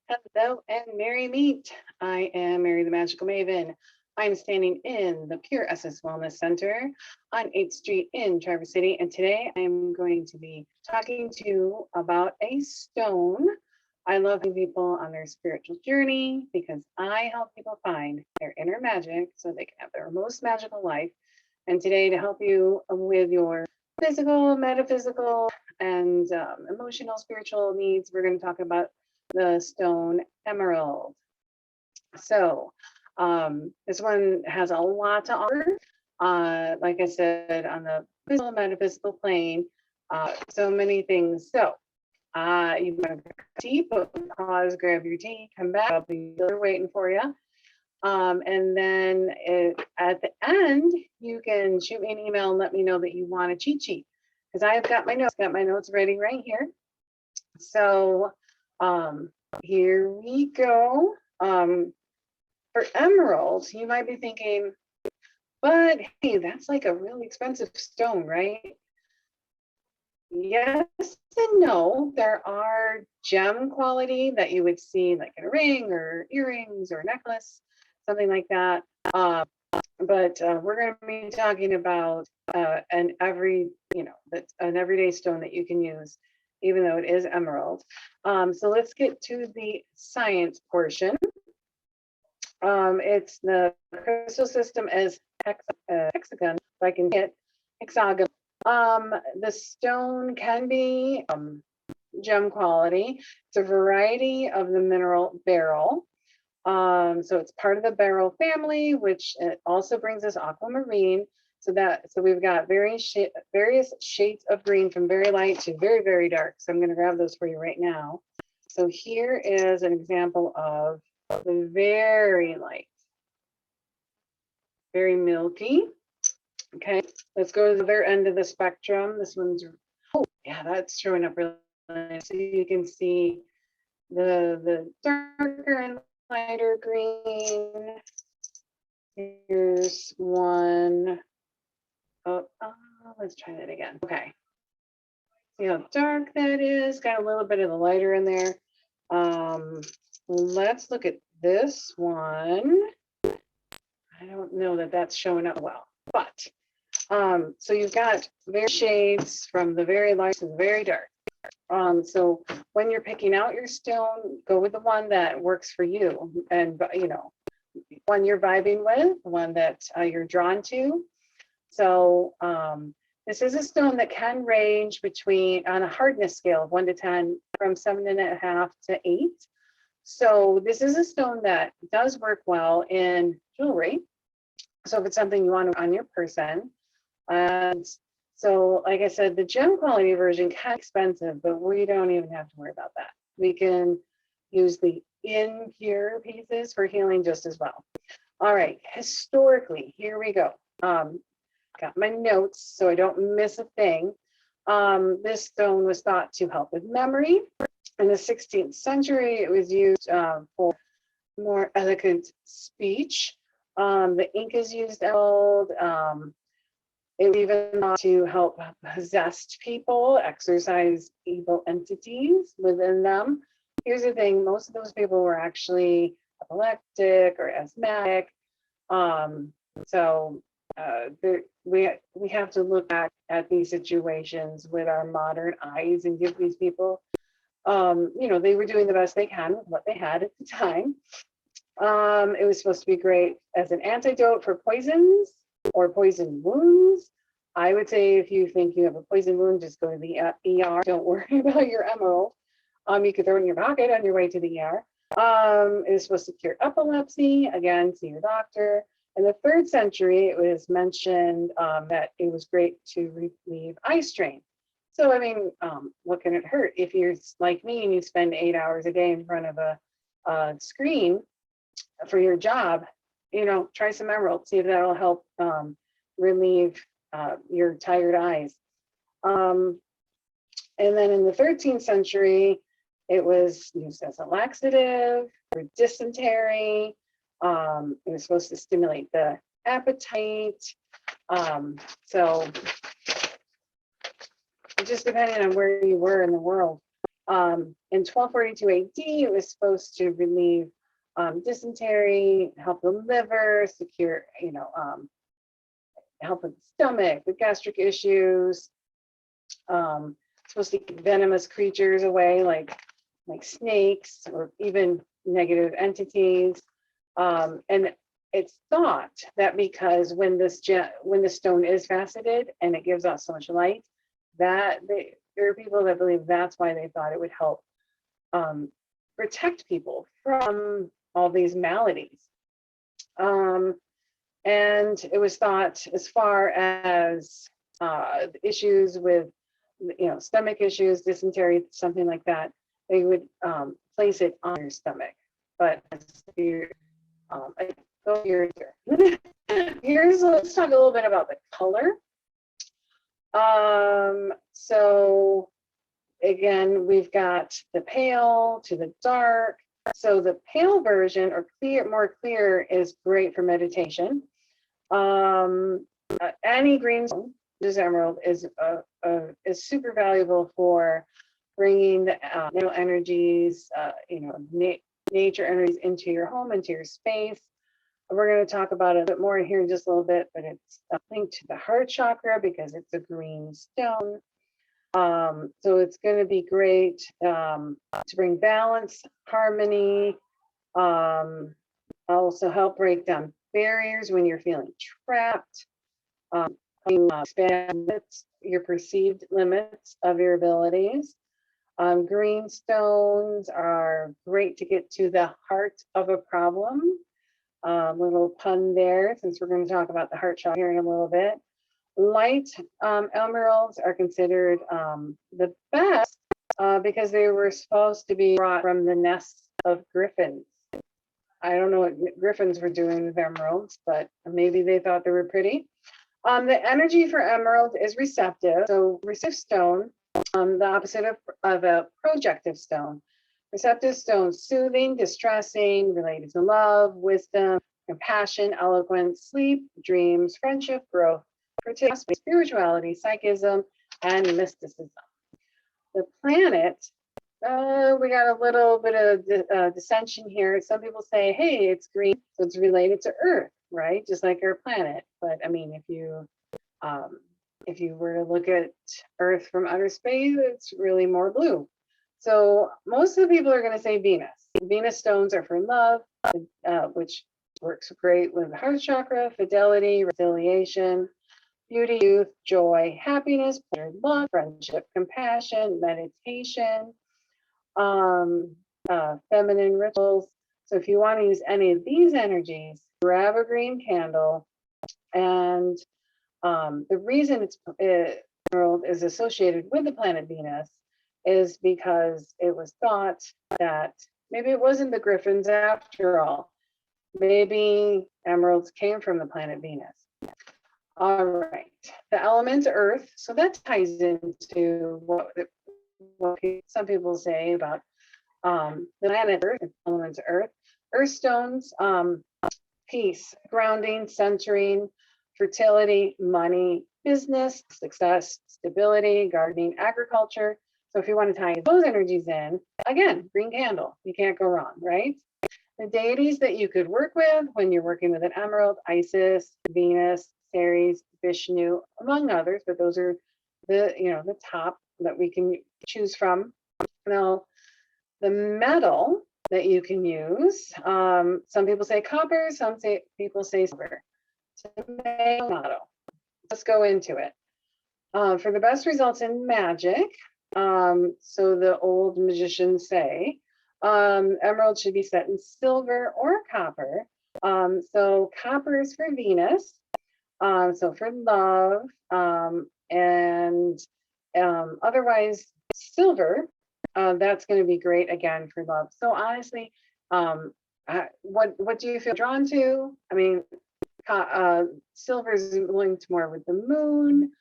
Hello and merry meet. I am Merrie the Magickal Maeven. I'm standing in the Pure Essence Wellness Center on 8th Street in Traverse City. And today I'm going to be talking to you about a stone. I love helping people on their spiritual journey because I help people find their inner magic so they can have their most magical life. And today, to help you with your physical, metaphysical, and emotional, spiritual needs, we're going to talk about the stone emerald. So this one has a lot to offer. Like I said, on the physical, metaphysical plane, so many things. So you want to tea, pause, grab your tea, come back. I'll be there waiting for you. And then at the end, you can shoot me an email and let me know that you want a cheat sheet because I have got my notes ready right here. So here we go. For emeralds, you might be thinking, but hey, that's like a really expensive stone, right? Yes and no. There are gem quality that you would see like in a ring or earrings or necklace, something like that. But we're going to be talking about an everyday stone that you can use, even though it is emerald. So let's get to the science portion. It's the crystal system as hexagon, if I can hit hexagon. The stone can be gem quality. It's a variety of the mineral beryl. So it's part of the beryl family, which also brings us aquamarine. So we've got various shades of green from very light to very, very dark. So I'm going to grab those for you right now. So here is an example of the very light, very milky. Okay, let's go to the other end of the spectrum. This one's, oh yeah, that's showing up really nice. So you can see the darker and lighter green. Here's one. Oh, let's try that again. Okay. See how dark that is? Got a little bit of the lighter in there. Let's look at this one. I don't know that that's showing up well, but so you've got various shades from the very light to the very dark. So when you're picking out your stone, go with the one that works for you, and one you're vibing with, the one that you're drawn to. So this is a stone that can range between, on a hardness scale of 1 to 10, from 7.5 to 8. So this is a stone that does work well in jewelry. So if it's something you want on your person. And so, like I said, the gem quality version can be expensive, but we don't even have to worry about that. We can use the impure pieces for healing just as well. All right, historically, here we go. Got my notes so I don't miss a thing. This stone was thought to help with memory. In the 16th century, it was used for more eloquent speech. The Incas used emerald. It was even thought to help possessed people, exorcise evil entities within them. Here's the thing, most of those people were actually epileptic or asthmatic. We have to look back at these situations with our modern eyes and give these people, they were doing the best they can with what they had at the time. It was supposed to be great as an antidote for poisons or poison wounds. I would say if you think you have a poison wound, just go to the ER. Don't worry about your emerald. You could throw it in your pocket on your way to the ER. It was supposed to cure epilepsy. Again, see your doctor. In the 3rd century, it was mentioned that it was great to relieve eye strain. So, I mean, what can it hurt? If you're like me and you spend 8 hours a day in front of a screen for your job, try some emerald, see if that'll help relieve your tired eyes. And then in the 13th century, it was used as a laxative for dysentery. It was supposed to stimulate the appetite. So it just depended on where you were in the world. In 1242 AD, it was supposed to relieve dysentery, help the liver, secure, help with the stomach, with gastric issues. Supposed to keep venomous creatures away, like snakes or even negative entities. And it's thought that because when the stone is faceted and it gives out so much light, that there are people that believe that's why they thought it would help protect people from all these maladies. And it was thought, as far as issues with, stomach issues, dysentery, something like that, they would place it on your stomach. But let's talk a little bit about the color. So again, we've got the pale to the dark. So the pale version, or more clear, is great for meditation. Any green stone, this emerald, is super valuable for bringing the natural energies, nature energies into your home, into your space. We're going to talk about it a bit more here in just a little bit, but it's linked to the heart chakra because it's a green stone. So it's going to be great to bring balance, harmony, also help break down barriers when you're feeling trapped, expand your perceived limits of your abilities. Green stones are great to get to the heart of a problem. Little pun there, since we're going to talk about the heart chakra here in a little bit. Light emeralds are considered the best because they were supposed to be brought from the nests of griffins. I don't know what griffins were doing with emeralds, but maybe they thought they were pretty. The energy for emerald is receptive. So receptive stone, the opposite of a projective stone. Receptive stone, soothing, distressing, related to love, wisdom, compassion, eloquence, sleep, dreams, friendship, growth, fertility, spirituality, psychism, and mysticism. The planet, we got a little bit of dissension here. Some people say, hey, it's green, so it's related to Earth, right? Just like our planet. But I mean, if you were to look at Earth from outer space, it's really more blue. So most of the people are going to say Venus. Venus stones are for love, which works great with the heart chakra, fidelity, reconciliation, beauty, youth, joy, happiness, pleasure, love, friendship, compassion, meditation, feminine rituals. So if you want to use any of these energies, grab a green candle. And the reason emerald is associated with the planet Venus is because it was thought that maybe it wasn't the griffins after all. Maybe emeralds came from the planet Venus. All right, the element Earth. So that ties into what some people say about the planet Earth, element Earth. Earth stones, peace, grounding, centering, fertility, money, business, success, stability, gardening, agriculture. So if you want to tie those energies in, again, green candle, you can't go wrong, right? The deities that you could work with when you're working with an emerald: Isis, Venus, Ceres, Vishnu, among others, but those are the top that we can choose from. Now, the metal that you can use, some people say copper, people say silver. Tomato. Let's go into it. For the best results in magic, so the old magicians say, emerald should be set in silver or copper. So copper is for Venus, so for love, and otherwise silver, that's going to be great again for love. So honestly, what do you feel drawn to? I mean, silver is linked more with the moon.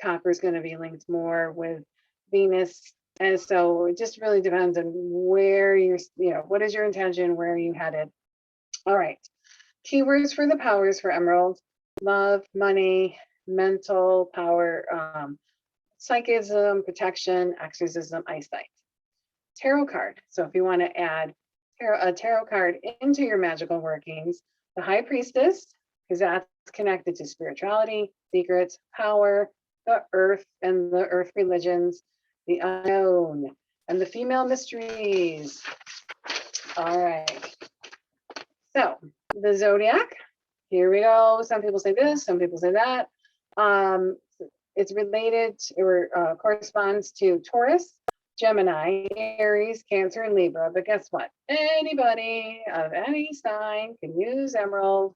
Copper is going to be linked more with Venus. And so it just really depends on where you're, what is your intention, where are you headed? All right. Keywords for the powers for emerald: love, money, mental power, psychism, protection, exorcism, eyesight. tarot card. So if you want to add a tarot card into your magical workings, the High Priestess, because that's connected to spirituality, secrets, power, the earth and the earth religions, the unknown, and the female mysteries. All right. So the zodiac, here we go. Some people say this, some people say that. It's related or corresponds to Taurus, Gemini, Aries, Cancer, and Libra. But guess what? Anybody of any sign can use emerald.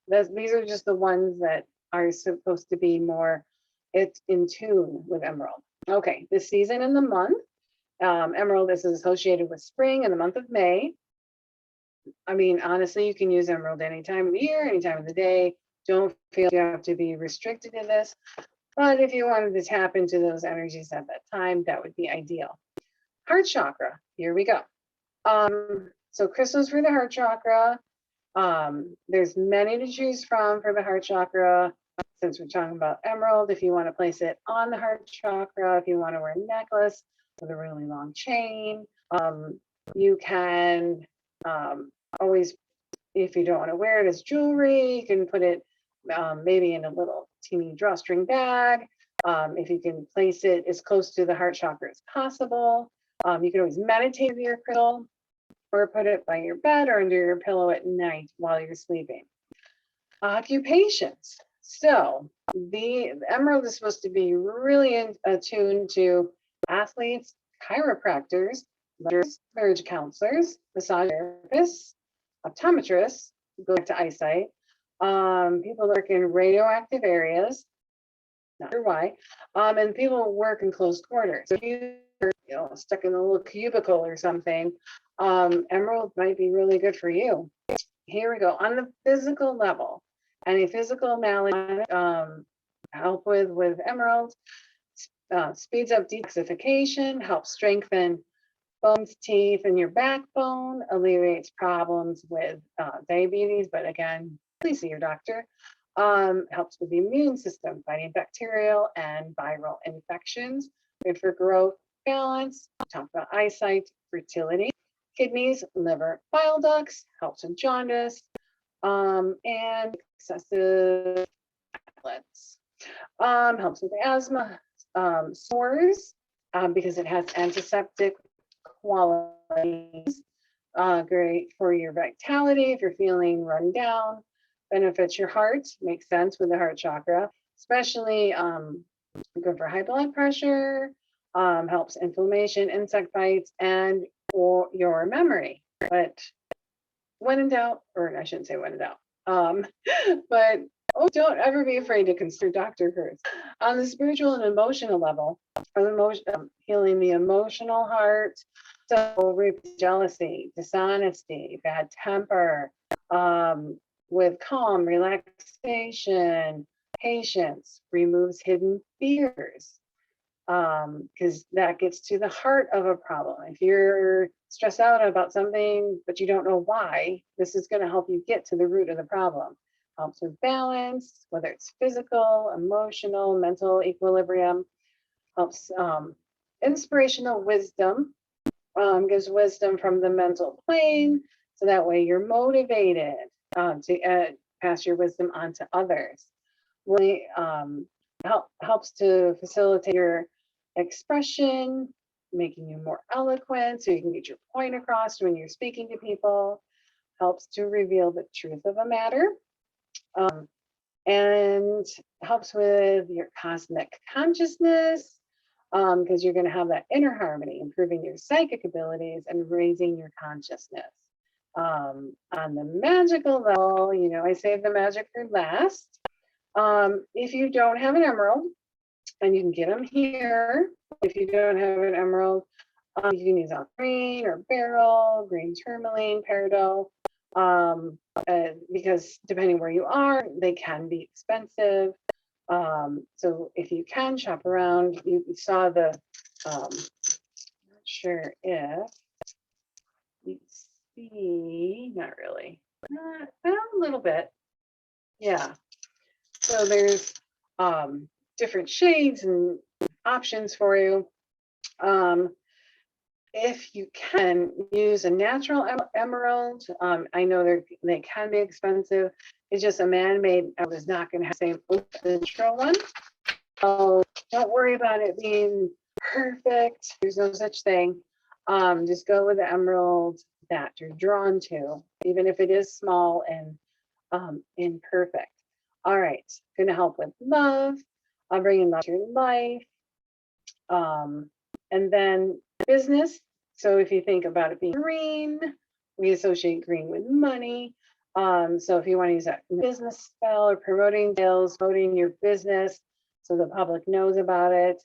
These are just the ones that are supposed to be more in tune with emerald. Okay, the season and the month. Emerald is associated with spring in the month of May. I mean, honestly, you can use emerald any time of the year, any time of the day. Don't feel you have to be restricted to this. But if you wanted to tap into those energies at that time, that would be ideal. Heart chakra, here we go. So crystals for the heart chakra. There's many to choose from for the heart chakra. Since we're talking about emerald, if you want to place it on the heart chakra, if you want to wear a necklace with a really long chain, you can always, if you don't want to wear it as jewelry, you can put it maybe in a little teeny drawstring bag. If you can place it as close to the heart chakra as possible. You can always meditate with your crystal or put it by your bed or under your pillow at night while you're sleeping. Occupations. So the emerald is supposed to be really attuned to athletes, chiropractors, marriage counselors, massage therapists, optometrists, go back to eyesight, people that work in radioactive areas, not sure why, and people who work in close quarters. So if you're stuck in a little cubicle or something, emerald might be really good for you. Here we go. On the physical level, any physical malady help with emerald, speeds up detoxification, helps strengthen bones, teeth, and your backbone, alleviates problems with diabetes, but again, please see your doctor. Helps with the immune system, fighting bacterial and viral infections, good for growth, balance, talk about eyesight, fertility, kidneys, liver, bile ducts, helps with jaundice, and excessive outlets. Helps with asthma, sores, because it has antiseptic qualities. Great for your vitality if you're feeling run down. Benefits your heart, makes sense with the heart chakra, especially good for high blood pressure, helps inflammation, insect bites, and for your memory. But when in doubt, or I shouldn't say when in doubt, but don't ever be afraid to consult Dr. Kurtz. On the spiritual and emotional level, healing the emotional heart, so jealousy, dishonesty, bad temper, with calm, relaxation, patience, removes hidden fears, because that gets to the heart of a problem. If you're stressed out about something, but you don't know why, this is going to help you get to the root of the problem. Helps with balance, whether it's physical, emotional, mental equilibrium, helps inspirational wisdom, gives wisdom from the mental plane, so that way you're motivated to pass your wisdom on to others. Really helps to facilitate your expression, making you more eloquent so you can get your point across when you're speaking to people. Helps to reveal the truth of a matter, and helps with your cosmic consciousness, because you're going to have that inner harmony, improving your psychic abilities and raising your consciousness. On the magical level, I save the magic for last. If you don't have an emerald, and you can get them here. If you don't have an emerald, you can use green or beryl, green tourmaline, peridot, because depending where you are, they can be expensive. So if you can shop around, you saw the, not sure if you see, not really, a little bit. Yeah. So there's different shades and options for you. if you can use a natural emerald, I know they can be expensive. It's just a man-made emerald is not going to have the same oomph as the natural one. So don't worry about it being perfect. There's no such thing. Just go with the emerald that you're drawn to, even if it is small and imperfect. All right, going to help with love. I'll bring in love to your life. And then business. So if you think about it being green, we associate green with money. So if you want to use that business spell or promoting sales, promoting your business so the public knows about it.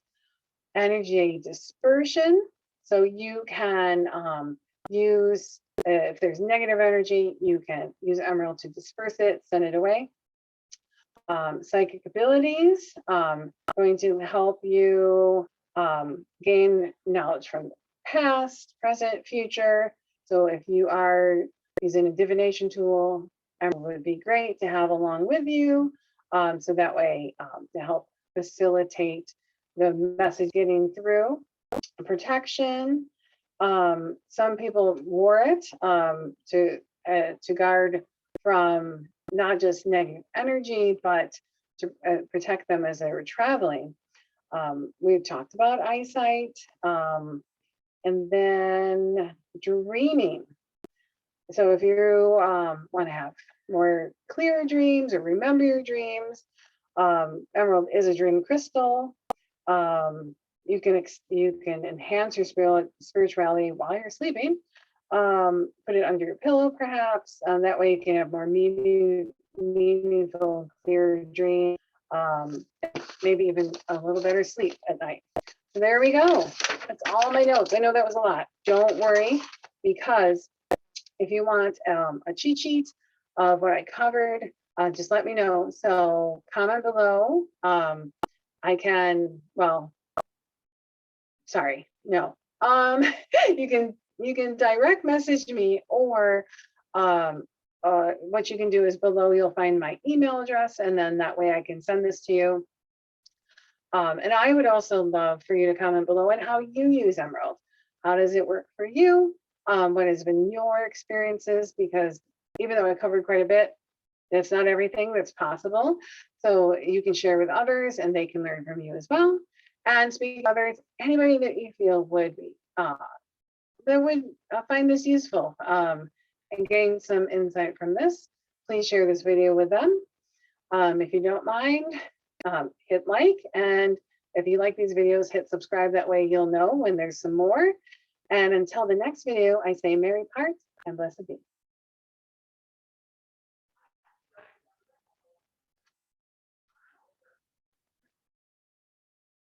Energy dispersion. So you can use, if there's negative energy, you can use emerald to disperse it, send it away. Psychic abilities, going to help you gain knowledge from the past, present, future. So if you are using a divination tool, emerald would be great to have along with you. So that way to help facilitate the message getting through. Protection. Some people wore it to guard from not just negative energy, but to protect them as they were traveling. We've talked about eyesight, and then dreaming. So if you want to have more clear dreams or remember your dreams, emerald is a dream crystal. You can enhance your spirituality while you're sleeping. Put it under your pillow, perhaps. That way you can have more meaningful, clear dreams. Maybe even a little better sleep at night. So there we go. That's all my notes. I know that was a lot. Don't worry, because if you want a cheat sheet of what I covered, just let me know. So comment below. I can, well, sorry, no. You can direct message me, or what you can do is below you'll find my email address, and then that way I can send this to you. And I would also love for you to comment below on how you use emerald. How does it work for you? What has been your experiences? Because even though I covered quite a bit, it's not everything that's possible. So you can share with others and they can learn from you as well. And speaking of others, anybody that you feel would be that would find this useful and gain some insight from this, please share this video with them. If you don't mind, hit like, and if you like these videos, hit subscribe. That way you'll know when there's some more. And until the next video, I say merry parts and blessed be.